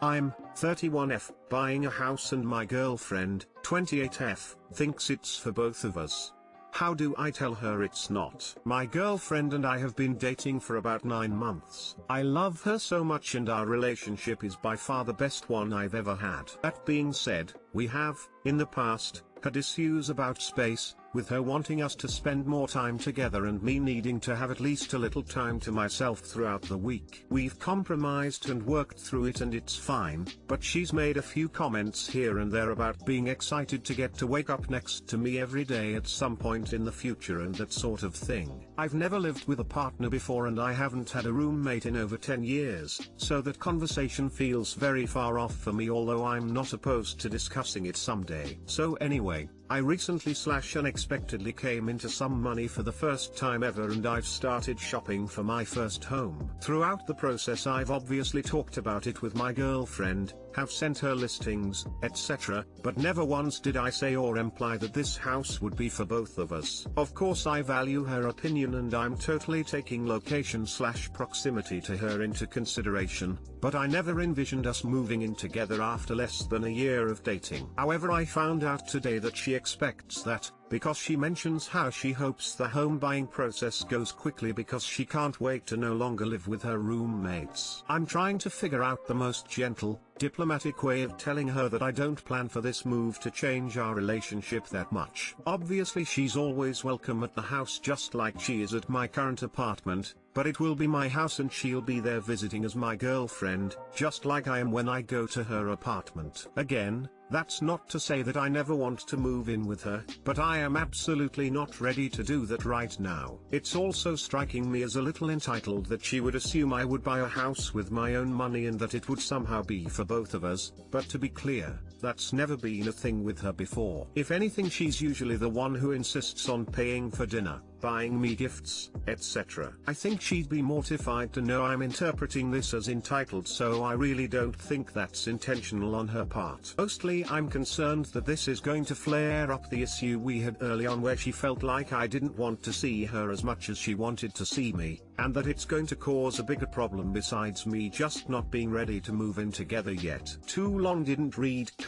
I'm 31F, buying a house and my girlfriend, 28F, thinks it's for both of us. How do I tell her it's not? My girlfriend and I have been dating for about 9 months. I love her so much and our relationship is by far the best one I've ever had. That being said, we have, in the past, had issues about space, with her wanting us to spend more time together and me needing to have at least a little time to myself throughout the week. We've compromised and worked through it and it's fine, but she's made a few comments here and there about being excited to get to wake up next to me every day at some point in the future and that sort of thing. I've never lived with a partner before and I haven't had a roommate in over 10 years, so that conversation feels very far off for me, although I'm not opposed to discussing it someday. So anyway, I recently / unexpectedly came into some money for the first time ever and I've started shopping for my first home. Throughout the process I've obviously talked about it with my girlfriend, have sent her listings, etc., but never once did I say or imply that this house would be for both of us. Of course I value her opinion and I'm totally taking location / proximity to her into consideration, but I never envisioned us moving in together after less than a year of dating. However, I found out today that she expects that, because she mentions how she hopes the home buying process goes quickly because she can't wait to no longer live with her roommates. I'm trying to figure out the most gentle, diplomatic way of telling her that I don't plan for this move to change our relationship that much. Obviously she's always welcome at the house just like she is at my current apartment, but it will be my house and she'll be there visiting as my girlfriend, just like I am when I go to her apartment. Again, that's not to say that I never want to move in with her, but I am absolutely not ready to do that right now. It's also striking me as a little entitled that she would assume I would buy a house with my own money and that it would somehow be for both of us, but to be clear, that's never been a thing with her before. If anything, she's usually the one who insists on paying for dinner, buying me gifts, etc. I think she'd be mortified to know I'm interpreting this as entitled, so I really don't think that's intentional on her part. Mostly I'm concerned that this is going to flare up the issue we had early on where she felt like I didn't want to see her as much as she wanted to see me, and that it's going to cause a bigger problem besides me just not being ready to move in together yet. Too long didn't read //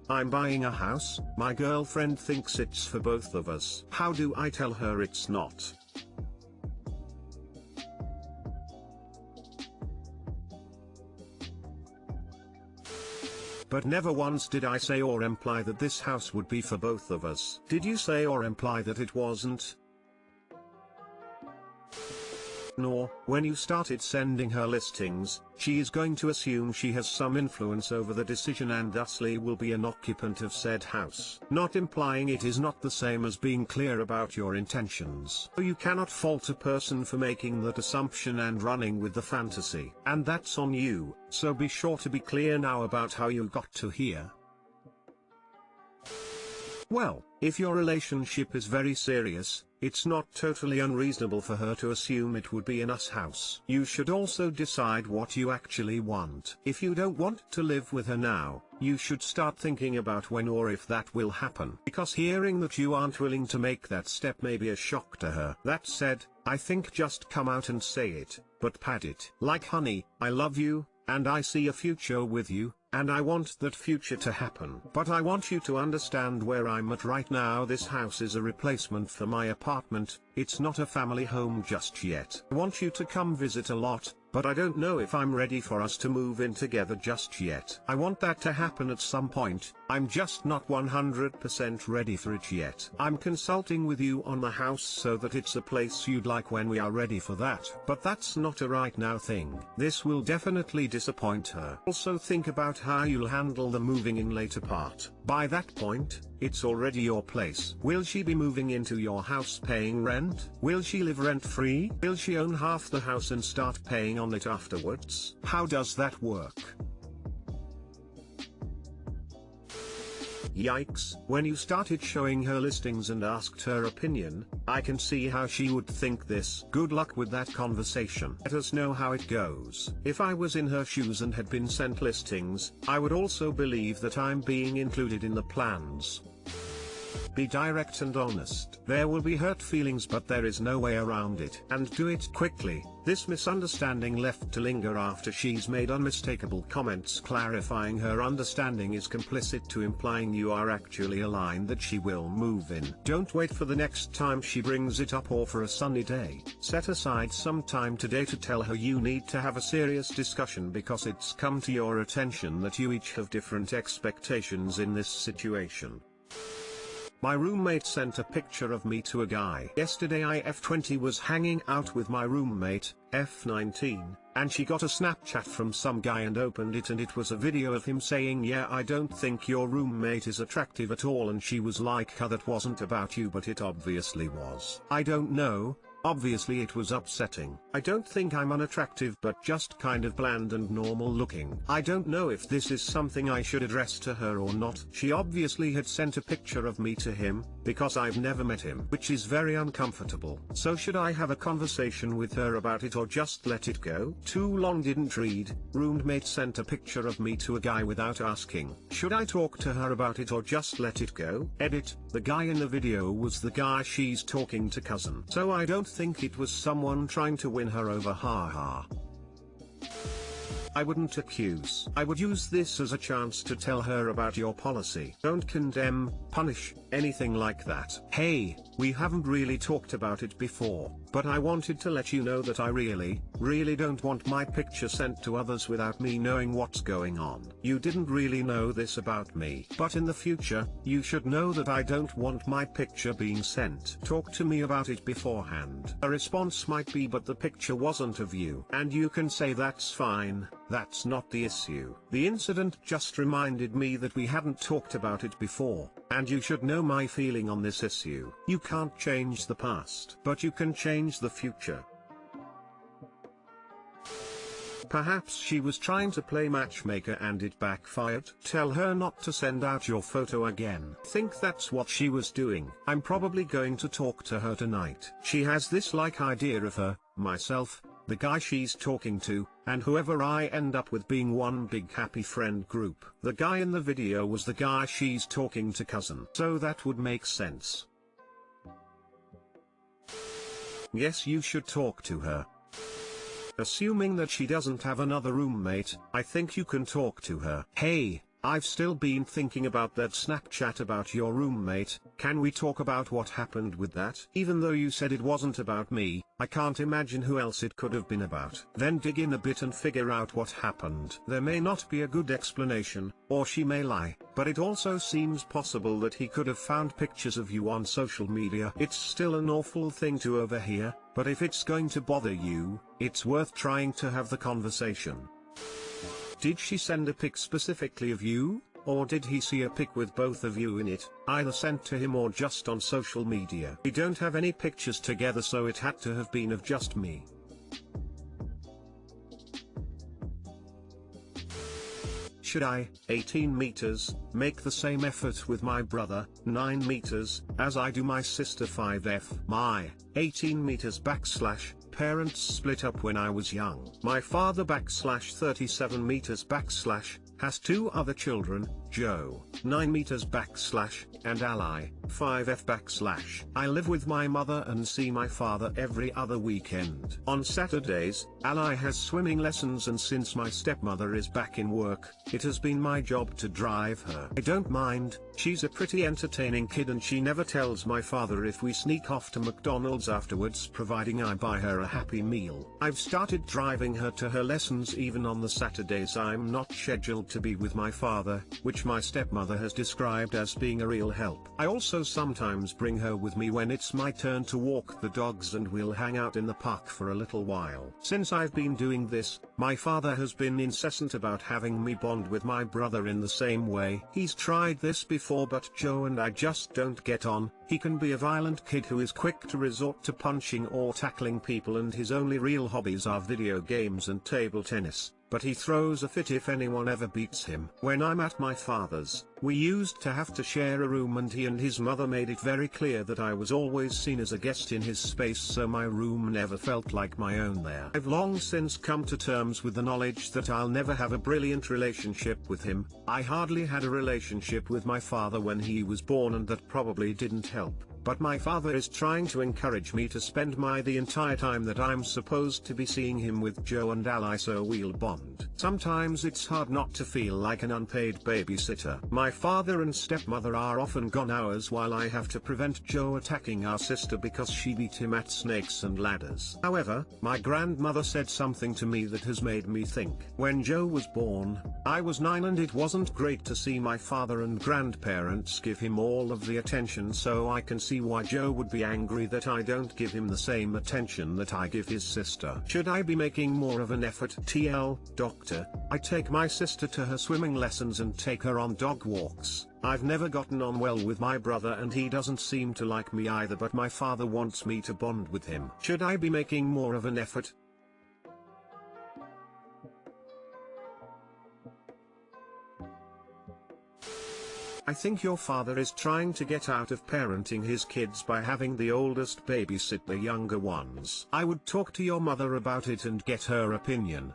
I'm buying a house, my girlfriend thinks it's for both of us. How do I tell her it's not? But never once did I say or imply that this house would be for both of us. Did you say or imply that it wasn't? Nor, when you started sending her listings, she is going to assume she has some influence over the decision and thusly will be an occupant of said house. Not implying it is not the same as being clear about your intentions. You cannot fault a person for making that assumption and running with the fantasy. And that's on you, so be sure to be clear now about how you got to here. Well, if your relationship is very serious, it's not totally unreasonable for her to assume it would be an us house. You should also decide what you actually want. If you don't want to live with her now, you should start thinking about when or if that will happen. Because hearing that you aren't willing to make that step may be a shock to her. That said, I think just come out and say it, but pad it. Like, honey, I love you, and I see a future with you, and I want that future to happen. But I want you to understand where I'm at right now. This house is a replacement for my apartment, it's not a family home just yet. I want you to come visit a lot, but I don't know if I'm ready for us to move in together just yet. I want that to happen at some point, I'm just not 100% ready for it yet. I'm consulting with you on the house so that it's a place you'd like when we are ready for that. But that's not a right now thing. This will definitely disappoint her. Also think about how you'll handle the moving in later part. By that point, it's already your place. Will she be moving into your house paying rent? Will she live rent-free? Will she own half the house and start paying on it afterwards? How does that work? Yikes. When you started showing her listings and asked her opinion, I can see how she would think this. Good luck with that conversation. Let us know how it goes. If I was in her shoes and had been sent listings, I would also believe that I'm being included in the plans. Be direct and honest. There will be hurt feelings, but there is no way around it. And do it quickly. This misunderstanding left to linger after she's made unmistakable comments clarifying her understanding is complicit to implying you are actually aligned that she will move in. Don't wait for the next time she brings it up or for a sunny day. Set aside some time today to tell her you need to have a serious discussion because it's come to your attention that you each have different expectations in this situation. My roommate sent a picture of me to a guy. Yesterday I F20 was hanging out with my roommate, F19, and she got a Snapchat from some guy and opened it and it was a video of him saying, "Yeah, I don't think your roommate is attractive at all," and she was like, "That wasn't about you," but it obviously was. I don't know. Obviously it was upsetting. I don't think I'm unattractive but just kind of bland and normal looking. I don't know if this is something I should address to her or not. She obviously had sent a picture of me to him, because I've never met him, which is very uncomfortable. So should I have a conversation with her about it or just let it go? Too long didn't read. Roommate sent a picture of me to a guy without asking. Should I talk to her about it or just let it go? Edit. The guy in the video was the guy she's talking to cousin. So I don't think it was someone trying to win her over, haha. I wouldn't accuse. I would use this as a chance to tell her about your policy. Don't condemn, punish, anything like that. Hey, we haven't really talked about it before, but I wanted to let you know that I really don't want my picture sent to others without me knowing what's going on. You didn't really know this about me, but in the future, you should know that I don't want my picture being sent. Talk to me about it beforehand. A response might be, "But the picture wasn't of you." And you can say that's fine, that's not the issue. The incident just reminded me that we hadn't talked about it before, and you should know my feeling on this issue. You can't change the past, but you can change the future. Perhaps she was trying to play matchmaker and it backfired. Tell her not to send out your photo again. Think that's what she was doing. I'm probably going to talk to her tonight. She has this idea of her, myself, the guy she's talking to, and whoever I end up with being one big happy friend group. The guy in the video was the guy she's talking to cousin. So that would make sense. Yes, you should talk to her. Assuming that she doesn't have another roommate, I think you can talk to her. Hey, I've still been thinking about that Snapchat about your roommate. Can we talk about what happened with that? Even though you said it wasn't about me, I can't imagine who else it could have been about. Then dig in a bit and figure out what happened. There may not be a good explanation, or she may lie, but it also seems possible that he could have found pictures of you on social media. It's still an awful thing to overhear, but if it's going to bother you, it's worth trying to have the conversation. Did she send a pic specifically of you, or did he see a pic with both of you in it, either sent to him or just on social media? We don't have any pictures together, so it had to have been of just me. Should I, 18 meters, make the same effort with my brother, 9 meters, as I do my sister 5F? My, 18 meters / parents split up when I was young. My father / 37 meters / has 2 other children, Joe, 9 meters / and Ally, 5F /. I live with my mother and see my father every other weekend. On Saturdays, Ally has swimming lessons, and since my stepmother is back in work, it has been my job to drive her. I don't mind, she's a pretty entertaining kid and she never tells my father if we sneak off to McDonald's afterwards, providing I buy her a Happy Meal. I've started driving her to her lessons even on the Saturdays I'm not scheduled to be with my father, which my stepmother has described as being a real help. I also sometimes bring her with me when it's my turn to walk the dogs, and we'll hang out in the park for a little while. Since I've been doing this, my father has been incessant about having me bond with my brother in the same way. He's tried this before, but Joe and I just don't get on. He can be a violent kid who is quick to resort to punching or tackling people, and his only real hobbies are video games and table tennis. But he throws a fit if anyone ever beats him. When I'm at my father's, We used to have to share a room, and he and his mother made it very clear that I was always seen as a guest in his space, so my room never felt like my own there. I've long since come to terms with the knowledge that I'll never have a brilliant relationship with him. I hardly had a relationship with my father when he was born, and that probably didn't help. But my father is trying to encourage me to spend the entire time that I'm supposed to be seeing him with Joe and Ally, so we'll bond. Sometimes it's hard not to feel like an unpaid babysitter. My father and stepmother are often gone hours while I have to prevent Joe attacking our sister because she beat him at snakes and ladders. However, my grandmother said something to me that has made me think. When Joe was born, I was 9, and it wasn't great to see my father and grandparents give him all of the attention, so I can see why Joe would be angry that I don't give him the same attention that I give his sister. Should I be making more of an effort? TL, Doctor, I take my sister to her swimming lessons and take her on dog walks. I've never gotten on well with my brother, and he doesn't seem to like me either, but my father wants me to bond with him. Should I be making more of an effort? I think your father is trying to get out of parenting his kids by having the oldest babysit the younger ones. I would talk to your mother about it and get her opinion.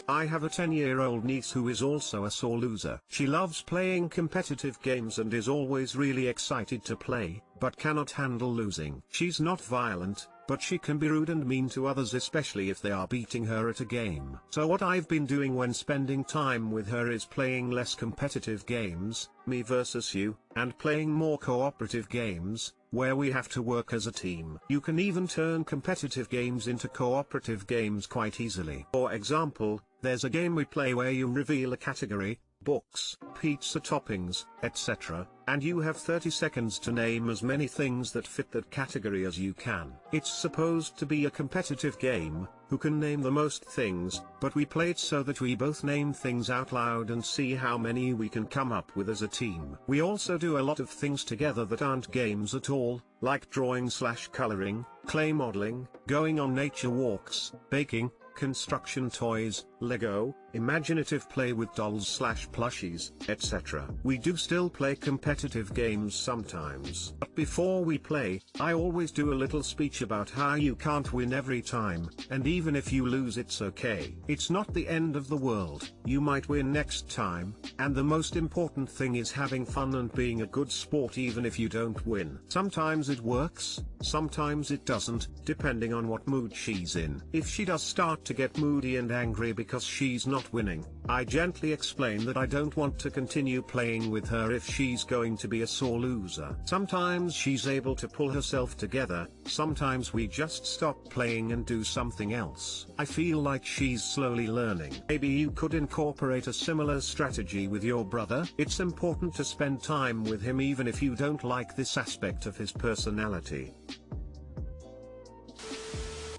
I have a 10-year-old niece who is also a sore loser. She loves playing competitive games and is always really excited to play, but cannot handle losing. She's not violent, but she can be rude and mean to others, especially if they are beating her at a game. So what I've been doing when spending time with her is playing less competitive games, me versus you, and playing more cooperative games, where we have to work as a team. You can even turn competitive games into cooperative games quite easily. For example, there's a game we play where you reveal a category, books, pizza toppings, etc., and you have 30 seconds to name as many things that fit that category as you can. It's supposed to be a competitive game, who can name the most things, but we play it so that we both name things out loud and see how many we can come up with as a team. We also do a lot of things together that aren't games at all, like drawing/coloring, clay modeling, going on nature walks, baking, construction toys, Lego, imaginative play with dolls/plushies, etc. We do still play competitive games sometimes. But before we play, I always do a little speech about how you can't win every time, and even if you lose it's okay. It's not the end of the world, you might win next time, and the most important thing is having fun and being a good sport even if you don't win. Sometimes it works, sometimes it doesn't, depending on what mood she's in. If she does start to get moody and angry because she's not winning, I gently explain that I don't want to continue playing with her if she's going to be a sore loser. Sometimes she's able to pull herself together, sometimes we just stop playing and do something else. I feel like she's slowly learning. Maybe you could incorporate a similar strategy with your brother. It's important to spend time with him even if you don't like this aspect of his personality.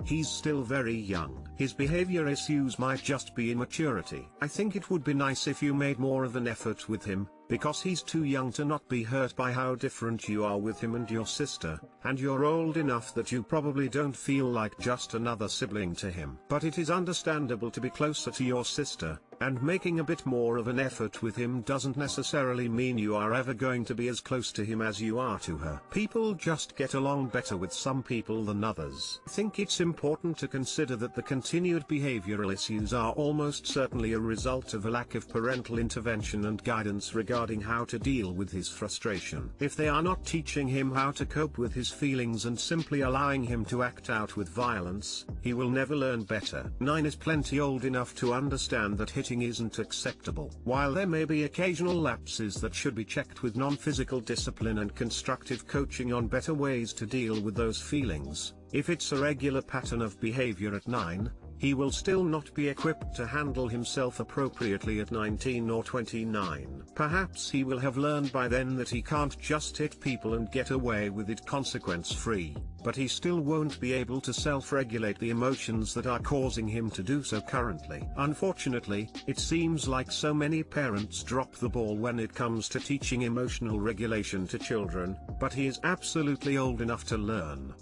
He's still very young. His behavior issues might just be immaturity. I think it would be nice if you made more of an effort with him, because he's too young to not be hurt by how different you are with him and your sister, and you're old enough that you probably don't feel like just another sibling to him. But it is understandable to be closer to your sister, and making a bit more of an effort with him doesn't necessarily mean you are ever going to be as close to him as you are to her. People just get along better with some people than others. I think it's important to consider that the continued behavioral issues are almost certainly a result of a lack of parental intervention and guidance regarding how to deal with his frustration. If they are not teaching him how to cope with his feelings and simply allowing him to act out with violence, he will never learn better. 9 is plenty old enough to understand that hitting isn't acceptable. While there may be occasional lapses that should be checked with non-physical discipline and constructive coaching on better ways to deal with those feelings, if it's a regular pattern of behavior at 9, he will still not be equipped to handle himself appropriately at 19 or 29. Perhaps he will have learned by then that he can't just hit people and get away with it consequence-free, but he still won't be able to self-regulate the emotions that are causing him to do so currently. Unfortunately, it seems like so many parents drop the ball when it comes to teaching emotional regulation to children, but he is absolutely old enough to learn.